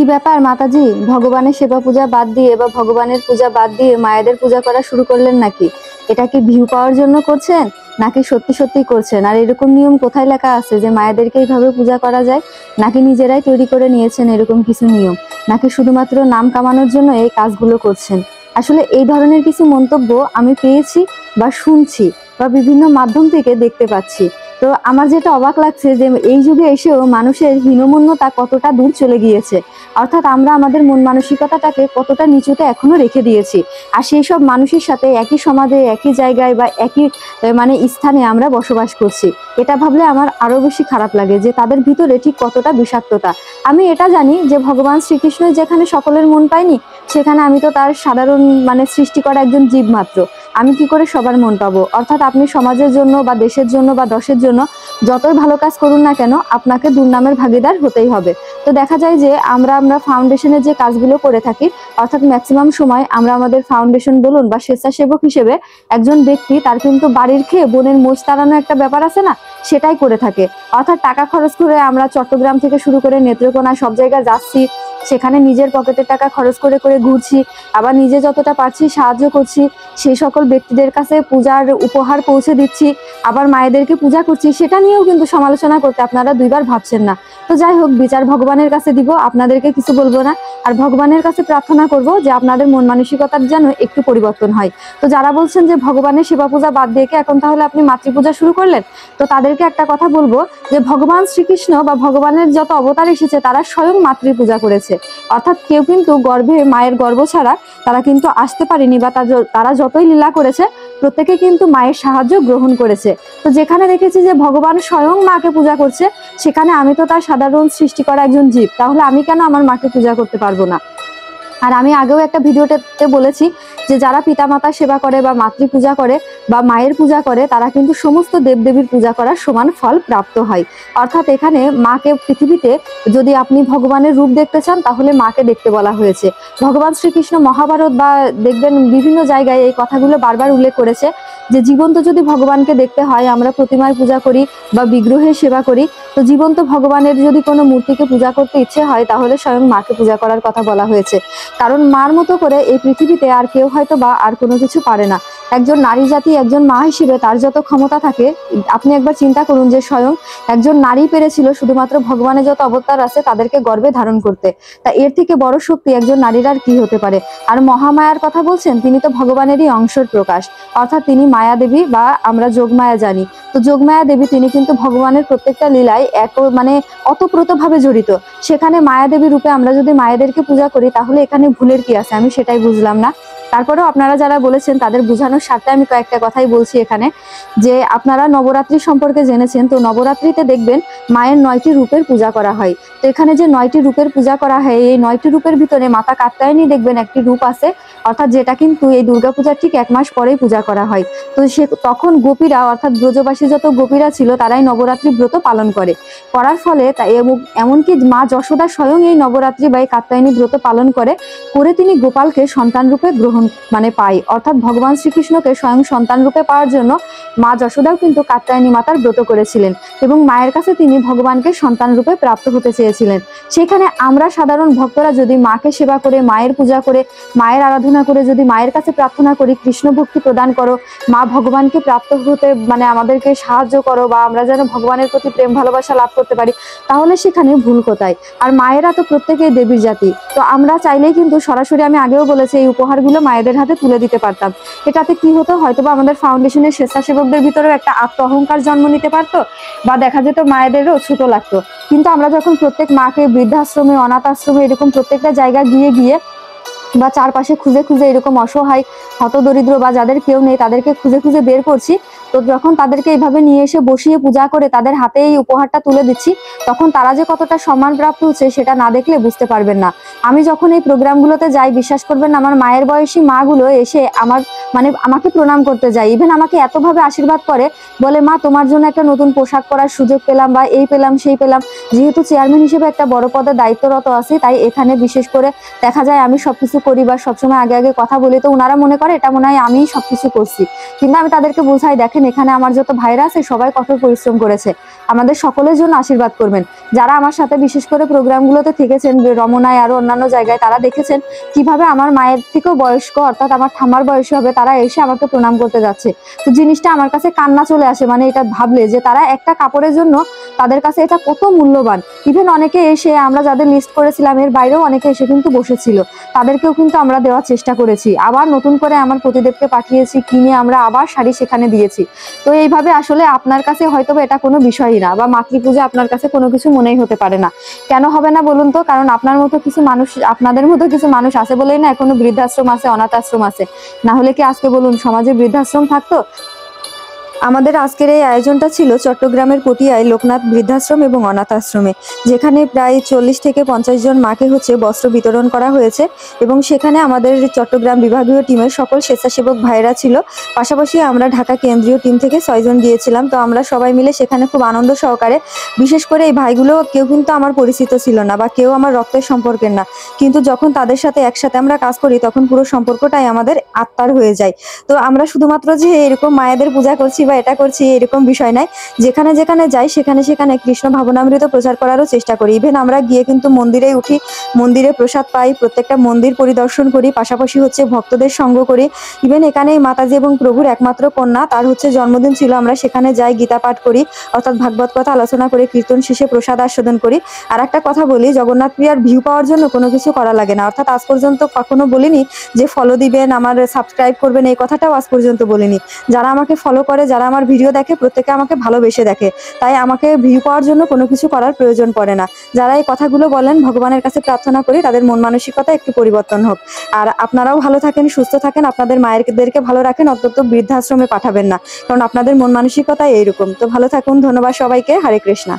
কি ব্যাপার মাতাজি, ভগবানের সেবা পূজা বাদ দিয়ে বা ভগবানের পূজা বাদ দিয়ে মায়েদের পূজা করা শুরু করলেন নাকি? এটা কি ভিউ পাওয়ার জন্য করছেন নাকি সত্যি সত্যি করছেন? আর এরকম নিয়ম কোথায় লেখা আছে যে মায়েদেরকে এইভাবে পূজা করা যায়? নাকি নিজেরাই তৈরি করে নিয়েছেন এরকম কিছু নিয়ম? নাকি শুধুমাত্র নাম কামানোর জন্য এই কাজগুলো করছেন? আসলে এই ধরনের কিছু মন্তব্য আমি পেয়েছি বা শুনছি বা বিভিন্ন মাধ্যম থেকে দেখতে পাচ্ছি। তো আমার যেটা অবাক লাগছে যে এই যুগে এসেও মানুষের হীনমন্যতা কতটা দূর চলে গিয়েছে। অর্থাৎ আমরা আমাদের মন মানসিকতাটাকে কতটা নিচুতে এখনো রেখে দিয়েছি। আর সেই সব মানুষের সাথে একই সমাজে, একই জায়গায় বা একই মানে স্থানে আমরা বসবাস করছি। এটা ভাবলে আমার আরো বেশি খারাপ লাগে যে তাদের ভিতরে ঠিক কতটা বিষাক্ততা। আমি এটা জানি যে ভগবান শ্রীকৃষ্ণ যেখানে সকলের মন পায়নি, সেখানে আমি তো তার সাধারণ মানে সৃষ্টি করা একজন জীব মাত্র। আমি কি করে সবার মন পাবো? অর্থাৎ আপনি সমাজের জন্য বা দেশের জন্য বা দশের জন্য যতই ভালো কাজ করুন না কেন, আপনাকে দুর্নামের ভাগীদার হতেই হবে। তো দেখা যায় যে আমরা ফাউন্ডেশনের যে কাজগুলো করে থাকি, অর্থাৎ ম্যাক্সিমাম সময় আমরা আমাদের ফাউন্ডেশন বলুন বা স্বেচ্ছাসেবক হিসেবে একজন ব্যক্তি তার কিন্তু বাড়ির খেয়ে বোনের মোষ তাড়ানো একটা ব্যাপার আছে না, সেটাই করে থাকে। অর্থাৎ টাকা খরচ করে আমরা চট্টগ্রাম থেকে শুরু করে নেত্রকোনা সব জায়গায় যাচ্ছি, সেখানে নিজের পকেটের টাকা খরচ করে করে ঘুরছি, আবার নিজে যতটা পারছি সাহায্য করছি, সেই সকল ব্যক্তিদের কাছে পূজার উপহার পৌঁছে দিচ্ছি, আবার মায়েদেরকে পূজা করছি। সেটা নিয়েও কিন্তু সমালোচনা করতে আপনারা দুইবার ভাবছেন না। তো যাই হোক, বিচার ভগবানের কাছে দিব, আপনাদেরকে কিছু বলবো না। আর ভগবানের কাছে প্রার্থনা করব যে আপনাদের মন মানসিকতার যেন একটু পরিবর্তন হয়। তো যারা বলছেন যে ভগবানের সেবা পূজা বাদ দিয়ে এখন তাহলে আপনি মাতৃপূজা শুরু করলেন, তো তাদেরকে একটা কথা বলবো যে ভগবান শ্রীকৃষ্ণ বা ভগবানের যত অবতার এসেছে তারা স্বয়ং মাতৃপূজা করেছে। অর্থাৎ কেউ কিন্তু গর্ভে মায়ের গর্ভ ছাড়া তারা কিন্তু আসতে পারেনি, বা তারা যতই লীলা করেছে প্রত্যেকে কিন্তু মায়ের সাহায্য গ্রহণ করেছে। তো যেখানে দেখেছি যে ভগবান স্বয়ং মাকে পূজা করছে, সেখানে আমি তো তার সাধারণ সৃষ্টি করা একজন জীব, তাহলে আমি কেন আমার মাকে পূজা করতে পারবো না? আর আমি আগেও একটা ভিডিওতে বলেছি যে যারা পিতামাতার সেবা করে বা মাতৃ পূজা করে বা মায়ের পূজা করে, তারা কিন্তু সমস্ত দেবদেবীর পূজা করার সমান ফল প্রাপ্ত হয়। অর্থাৎ এখানে মাকে পৃথিবীতে যদি আপনি ভগবানের রূপ দেখতে চান, তাহলে মাকে দেখতে বলা হয়েছে। ভগবান শ্রীকৃষ্ণ মহাভারত বা দেখবেন বিভিন্ন জায়গায় এই কথাগুলো বারবার উল্লেখ করেছে যে জীবন্ত যদি ভগবানকে দেখতে হয়, আমরা প্রতিমার পূজা করি বা বিগ্রহের সেবা করি, তো জীবন্ত ভগবানের যদি কোনো মূর্তিকে পূজা করতে ইচ্ছে হয়, তাহলে স্বয়ং মাকে পূজা করার কথা বলা হয়েছে। কারণ মার মতো করে এই পৃথিবীতে আর কেউ হয়তো বা আর কোনো কিছু পারে না। একজন নারী জাতি, একজন মা হিসেবে তার যত ক্ষমতা থাকে, আপনি একবার চিন্তা করুন যে স্বয়ং একজন নারী পেরেছিল শুধুমাত্র ভগবানের যত অবতার আছে তাদেরকে গর্ভে ধারণ করতে। তা এর থেকে বড় শক্তি একজন নারীর আর কি হতে পারে? আর মহামায়ার কথা বলছেন, তিনি তো ভগবানেরই অংশের প্রকাশ। অর্থাৎ তিনি মায়া দেবী বা আমরা যোগমায়া জানি। তো যোগমায়া দেবী তিনি কিন্তু ভগবানের প্রত্যেকটা লীলায় মানে অতপ্রতভাবে জড়িত। সেখানে মায়া দেবী রূপে আমরা যদি মায়েদেরকে পূজা করি, তাহলে এখানে ভুলের কি আছে? আমি সেটাই বুঝলাম না। তারপরেও আপনারা যারা বলেছেন তাদের বোঝানোর স্বার্থে আমি কয়েকটা কথাই বলছি এখানে, যে আপনারা নবরাত্রি সম্পর্কে জেনেছেন। তো নবরাত্রিতে দেখবেন মায়ের 9টি রূপের পূজা করা হয়। তো এখানে যে 9টি রূপের পূজা করা হয়, এই 9টি রূপের ভিতরে মাতা কাত্যায়নী দেখবেন একটি রূপ আছে, অর্থাৎ যেটা কিন্তু এই দুর্গাপূজার ঠিক 1 মাস পরেই পূজা করা হয়। তো তখন গোপীরা, অর্থাৎ ব্রজবাসী যত গোপীরা ছিল, তারাই নবরাত্রি ব্রত পালন করার ফলে এমনকি মা যশোদা স্বয়ং এই নবরাত্রি বা এই কাত্যায়নী ব্রত পালন করে তিনি গোপালকে সন্তান রূপে গ্রহণ পায়। অর্থাৎ ভগবান শ্রীকৃষ্ণকে স্বয়ং সন্তান রূপে পাওয়ার জন্য মা যশোদাও কিন্তু কাত্যায়নী মাতার ব্রত করেছিলেন, এবং মায়ের কাছে তিনি ভগবানকে সন্তান রূপে প্রাপ্ত হতে চেয়েছিলেন। সেখানে আমরা সাধারণ ভক্তরা যদি মাকে সেবা করে, মায়ের পূজা করে, মায়ের আরাধনা করে যদি মায়ের কাছে প্রার্থনা করি, কৃষ্ণ ভক্তি প্রদান করো, মা ভগবানকে প্রাপ্ত হতে আমাদেরকে সাহায্য করো, বা আমরা যেন ভগবানের প্রতি প্রেম ভালোবাসা লাভ করতে পারি, তাহলে সেখানে ভুল কোথায়? আর মায়েরা তো প্রত্যেকেই দেবীর জাতি। তো আমরা চাইলেই কিন্তু সরাসরি, আমি আগেও বলেছি, এই উপহারগুলো মায়েদের হাতে তুলে দিতে পারতাম। এটাতে কি হতো? হয়তোবা আমাদের ফাউন্ডেশনের স্বেচ্ছাসেবকদের ভিতরেও একটা আত্ম অহংকার জন্ম নিতে পারতো, বা দেখা যেত মায়েদেরও ছোট লাগতো। কিন্তু আমরা যখন প্রত্যেক মাকে বৃদ্ধাশ্রমে, অনাথ আশ্রমে, এরকম প্রত্যেকটা জায়গা গিয়ে বা চারপাশে খুঁজে খুঁজে এরকম অসহায় হতদরিদ্র বা যাদের কেউ নেই তাদেরকে খুঁজে খুঁজে বের করছি, তো যখন তাদেরকে এইভাবে নিয়ে এসে বসিয়ে পূজা করে তাদের হাতে এই উপহারটা তুলে দিচ্ছি, তখন তারা যে কতটা সম্মান প্রাপ্ত হচ্ছে সেটা না দেখলে বুঝতে পারবেন না। আমি যখন এই প্রোগ্রামগুলোতে যাই, বিশ্বাস করবেন না, আমার মায়ের বয়সী মাগুলো এসে আমার মানে আমাকে প্রণাম করতে যায়, ইভেন আমাকে এতভাবে আশীর্বাদ করে, বলে মা তোমার জন্য একটা নতুন পোশাক পরার সুযোগ পেলাম বা এই পেলাম সেই পেলাম। যেহেতু চেয়ারম্যান হিসেবে একটা বড় পদে দায়িত্বরত আছি, তাই এখানে বিশেষ করে দেখা যায় আমি সবকিছু করি বা সবসময় আগে আগে কথা বলি, তো ওনারা মনে করে এটা মনে হয় আমিই সবকিছু করছি। কিন্তু আমি তাদেরকে বোঝাই, দেখেন এখানে আমার যত ভাইরা আছে সবাই কঠোর পরিশ্রম করেছে, আমাদের সকলের জন্য আশীর্বাদ করবেন। যারা আমার সাথে বিশেষ করে প্রোগ্রামগুলোতে থেকেছেন, রমনায় আরো অন্যান্য জায়গায়, তারা দেখেছেন কিভাবে আমার মায়ের থেকেও বয়স্ক, অর্থাৎ আমার ঠাম্মার বয়সী হবে, তারা এসে আমাকে প্রণাম করতে যাচ্ছে। তো জিনিসটা আমার কাছে কান্না চলে আসে, মানে এটা ভাবলে যে তারা একটা কাপড়ের জন্য তাদের কাছে এটা কত মূল্যবান। ইভেন অনেকে এসে, আমরা যাদের লিস্ট করেছিলাম এর বাইরেও অনেকে এসে কিন্তু বসেছিল, তাদেরকেও কিন্তু আমরা দেওয়ার চেষ্টা করেছি। আবার নতুন করে আমার প্রতিদেবকে পাঠিয়েছি, কিনে আমরা আবার শাড়ি সেখানে দিয়েছি। তো এইভাবে আসলে আপনার কাছে হয়তো এটা কোনো বিষয়ই না, বা মাতৃপূজা আপনার কাছে কোনো কিছু মনেই হতে পারে না। কেন হবে না বলুন তো? কারণ আপনার মতো কিছু মানুষ, আপনাদের মতো কিছু মানুষ আছে বলেই না এখনো বৃদ্ধাশ্রম আছে, অনাথ আশ্রম আছে। না হলে কি আজকে বলুন সমাজে বৃদ্ধাশ্রম থাকতো? আমাদের আজকের এই আয়োজনটা ছিল চট্টগ্রামের পটিয়ায় লোকনাথ বৃদ্ধাশ্রম এবং অনাথ আশ্রমে, যেখানে প্রায় 40 থেকে 50 জন মাকে বস্ত্র বিতরণ করা হয়েছে। এবং সেখানে আমাদের চট্টগ্রাম বিভাগীয় টিমের সকল স্বেচ্ছাসেবক ভাইরা ছিল, পাশাপাশি আমরা ঢাকা কেন্দ্রীয় টিম থেকে 6 জন গিয়েছিলাম। তো আমরা সবাই মিলে সেখানে খুব আনন্দ সহকারে, বিশেষ করে এই ভাইগুলো কেউ কিন্তু আমার পরিচিত ছিল না বা কেউ আমার রক্তের সম্পর্কের না, কিন্তু যখন তাদের সাথে একসাথে আমরা কাজ করি তখন পুরো সম্পর্কটাই আমাদের আত্মার হয়ে যায়। তো আমরা শুধুমাত্র যে এরকম মায়েদের পূজা করছি বা এটা করছি এরকম বিষয় নাই, যেখানে যেখানে যাই সেখানে সেখানে কৃষ্ণ ভাবনামৃত প্রচার করারও চেষ্টা করি। ইভেন আমরা গিয়ে কিন্তু মন্দিরে উঠি, মন্দিরে প্রসাদ পাই, প্রত্যেকটা মন্দির পরিদর্শন করি, পাশাপাশি ভক্তদের সঙ্গ করি। ইভেন এখানে মাতাজি এবং প্রভুর একমাত্র কন্যা, তার জন্মদিন ছিল, আমরা সেখানে যাই, গীতা পাঠ করি, অর্থাৎ ভাগবত কথা আলোচনা করে কীর্তন শেষে প্রসাদ আস্বাদন করি। আর একটা কথা বলি, জগন্নাথ প্রিয়ার ভিউ পাওয়ার জন্য কোনো কিছু করা লাগে না, অর্থাৎ আজ পর্যন্ত কখনো বলিনি যে ফলো দিবেন, আমার সাবস্ক্রাইব করবেন, এই কথাটাও আজ পর্যন্ত বলিনি। যারা আমাকে ফলো করে, যারা আমার ভিডিও দেখে, প্রত্যেকে আমাকে ভালোবেসে দেখে, তাই আমাকে ভিউ পাওয়ার জন্য কোনো কিছু করার প্রয়োজন পড়ে না। যারা এই কথাগুলো বলেন, ভগবানের কাছে প্রার্থনা করি তাদের মন মানসিকতা একটু পরিবর্তন হোক। আর আপনারাও ভালো থাকেন, সুস্থ থাকেন, আপনাদের মায়েরদেরকে ভালো রাখেন, অন্তত বৃদ্ধাশ্রমে পাঠাবেন না, কারণ আপনাদের মন মানসিকতা এইরকম। তো ভালো থাকুন, ধন্যবাদ সবাইকে, হরে কৃষ্ণা।